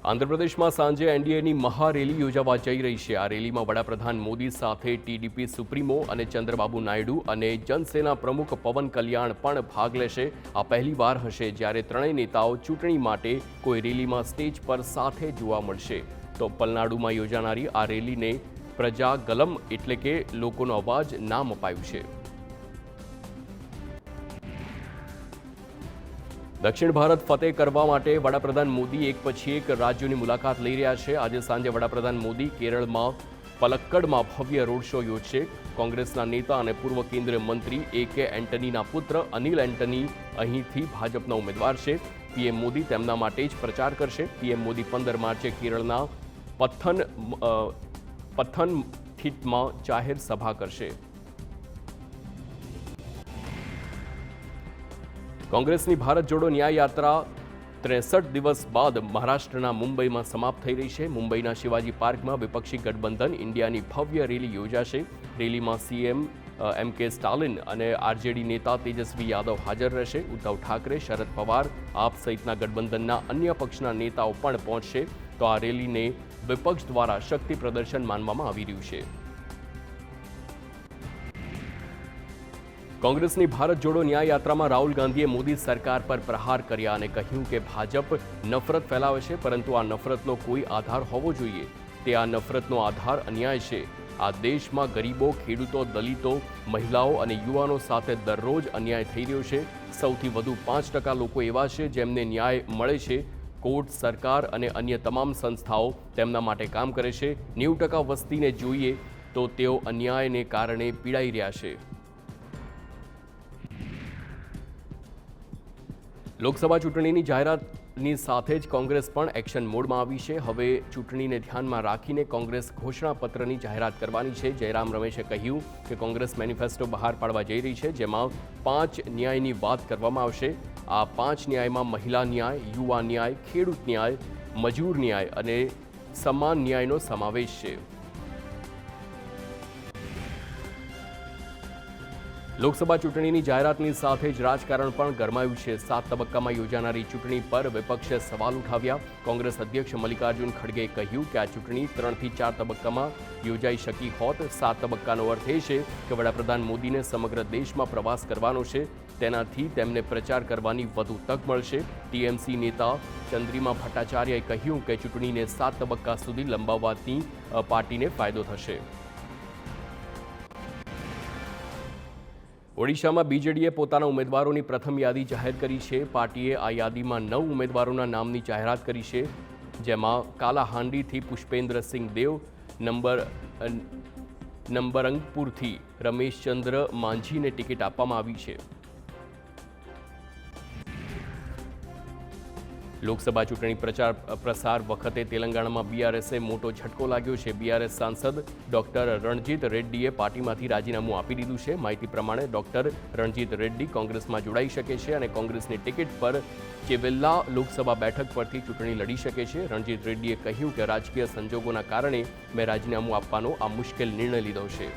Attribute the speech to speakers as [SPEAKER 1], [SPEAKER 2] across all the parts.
[SPEAKER 1] આંધ્રપ્રદેશમાં સાંજે એનડીએની મહારેલી યોજાવા જઈ રહી છે। આ રેલીમાં વડાપ્રધાન મોદી સાથે ટીડીપી સુપ્રીમો અને ચંદ્રબાબુ નાયડુ અને જનસેના પ્રમુખ પવન કલ્યાણ પણ ભાગ લેશે। આ પહેલીવાર હશે જ્યારે ત્રણેય નેતાઓ ચૂંટણી માટે કોઈ રેલીમાં સ્ટેજ પર સાથે જોવા મળશે। તો પલનાડુમાં યોજાનારી આ રેલીને પ્રજા ગલમ એટલે કે લોકોનો અવાજ નામ અપાયું છે। દક્ષિણ ભારત ફતેહ કરવા માટે વડાપ્રધાન મોદી એક પછી એક રાજ્યોની મુલાકાત લઈ રહ્યા છે। આજે સાંજે વડાપ્રધાન મોદી કેરળમાં પલક્કડમાં ભવ્ય રોડ શો યોજશે। કોંગ્રેસના નેતા અને પૂર્વ કેન્દ્રીય મંત્રી AK એન્ટનીના પુત્ર અનિલ એન્ટની અહીંથી ભાજપના ઉમેદવાર છે। પીએમ મોદી તેમના માટે જ પ્રચાર કરશે। પીએમ મોદી 15 માર્ચે કેરળના પથનમથિટ્ટામાં જાહેર સભા કરશે। કોંગ્રેસની ભારત જોડો ન્યાય યાત્રા 63 દિવસ બાદ મહારાષ્ટ્રના મુંબઈમાં સમાપ્ત થઈ રહી છે। મુંબઈના શિવાજી પાર્કમાં વિપક્ષી ગઠબંધન ઇન્ડિયાની ભવ્ય રેલી યોજાશે। રેલીમાં સીએમ MK સ્ટાલિન અને આરજેડી નેતા તેજસ્વી યાદવ હાજર રહેશે। ઉદ્ધવ ઠાકરે, શરદ પવાર, આપ સહિતના ગઠબંધનના અન્ય પક્ષના નેતાઓ પણ પહોંચશે। તો આ રેલીને વિપક્ષ દ્વારા શક્તિ પ્રદર્શન માનવામાં આવી રહ્યું છે। કોંગ્રેસની ભારત જોડો ન્યાય યાત્રામાં રાહુલ ગાંધીએ મોદી સરકાર પર પ્રહાર કર્યા અને કહ્યું કે ભાજપ નફરત ફેલાવે છે, પરંતુ આ નફરતનો કોઈ આધાર હોવો જોઈએ। તે આ નફરતનો આધાર અન્યાય છે। આ દેશમાં ગરીબો, ખેડૂતો, દલિતો, મહિલાઓ અને યુવાનો સાથે દરરોજ અન્યાય થઈ રહ્યો છે। સૌથી વધુ 5% લોકો એવા છે જેમને ન્યાય મળે છે। કોર્ટ, સરકાર અને અન્ય તમામ સંસ્થાઓ તેમના માટે કામ કરે છે। 90% વસ્તીને જોઈએ તો તેઓ અન્યાયને કારણે પીડાઈ રહ્યા છે। લોકસભા ચૂંટણીની જાહેરાતની સાથે જ કોંગ્રેસ પણ એક્શન મોડમાં આવી છે। હવે ચૂંટણીને ધ્યાનમાં રાખીને કોંગ્રેસ ઘોષણાપત્રની જાહેરાત કરવાની છે। જયરામ રમેશે કહ્યું કે કોંગ્રેસ મેનિફેસ્ટો બહાર પાડવા જઈ રહી છે, જેમાં 5 ન્યાયની વાત કરવામાં આવશે। આ 5 ન્યાયમાં મહિલા ન્યાય, યુવા ન્યાય, ખેડૂત ન્યાય, મજૂર ન્યાય અને સમાન ન્યાયનો સમાવેશ છે। લોકસભા ચૂંટણીની જાહેરાતની સાથે જ રાજકારણ પણ ગરમાયું છે। 7 તબક્કામાં યોજાનારી ચૂંટણી પર વિપક્ષે સવાલ ઉઠાવ્યા। કોંગ્રેસ અધ્યક્ષ મલ્લિકાર્જુન ખડગેએ કહ્યું કે આ ચૂંટણી 3 થી 4 તબક્કામાં યોજાઈ શકી હોત। 7 તબક્કાનો અર્થ એ છે કે વડાપ્રધાન મોદીને સમગ્ર દેશમાં પ્રવાસ કરવાનો છે। તેનાથી તેમને પ્રચાર કરવાની વધુ તક મળશે। ટીએમસી નેતા ચંદ્રિમા ભટ્ટાચાર્યએ કહ્યું કે ચૂંટણીને 7 તબક્કા સુધી લંબાવવાથી પાર્ટીને ફાયદો થશે। ઓડિશામાં બીજેડીએ પોતાના ઉમેદવારોની પ્રથમ યાદી જાહેર કરી છે। પાર્ટીએ આ યાદીમાં 9 ઉમેદવારોના નામની જાહેરાત કરી છે, જેમાં કાલાહાંડીથી પુષ્પેન્દ્રસિંહ દેવ, નંબરંગપુરથી રમેશચંદ્ર માંઝીને ટિકિટ આપવામાં આવી છે। લોકસભા ચૂંટણી પ્રસાર વખતે તેલંગાણામાં બીઆરએસએ મોટો ઝટકો લાગ્યો છે। બીઆરએસ સાંસદ ડોક્ટર રણજીત રેડ્ડીએ પાર્ટીમાંથી રાજીનામું આપી દીધું છે। માહિતી પ્રમાણે ડોક્ટર રણજીત રેડ્ડી કોંગ્રેસમાં જોડાઈ શકે છે અને કોંગ્રેસની ટિકિટ પર ચેવેલ્લા લોકસભા બેઠક પરથી ચૂંટણી લડી શકે છે। રણજીત રેડ્ડીએ કહ્યું કે રાજકીય સંજોગોના કારણે મેં રાજીનામું આપવાનો આ મુશ્કેલ નિર્ણય લીધો છે।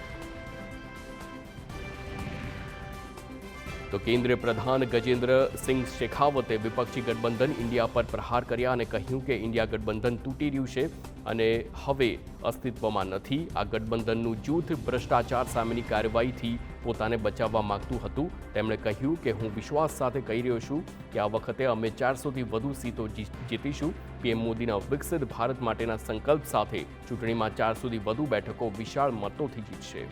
[SPEAKER 1] તો કેન્દ્રીય પ્રધાન ગજેન્દ્ર સિંહ શેખાવતે વિપક્ષી ગઠબંધન ઇન્ડિયા પર પ્રહાર કર્યા અને કહ્યું કે ઇન્ડિયા ગઠબંધન તૂટી રહ્યું છે અને હવે અસ્તિત્વમાં નથી। આ ગઠબંધનનું જૂથ ભ્રષ્ટાચાર સામેની કાર્યવાહીથી પોતાને બચાવવા માંગતું હતું। તેમણે કહ્યું કે હું વિશ્વાસ સાથે કહી રહ્યો છું કે આ વખતે અમે 400થી વધુ સીટો જીતીશું। પીએમ મોદીના વિકસિત ભારત માટેના સંકલ્પ સાથે ચૂંટણીમાં 400થી વધુ બેઠકો વિશાળ મતોથી જીતશે।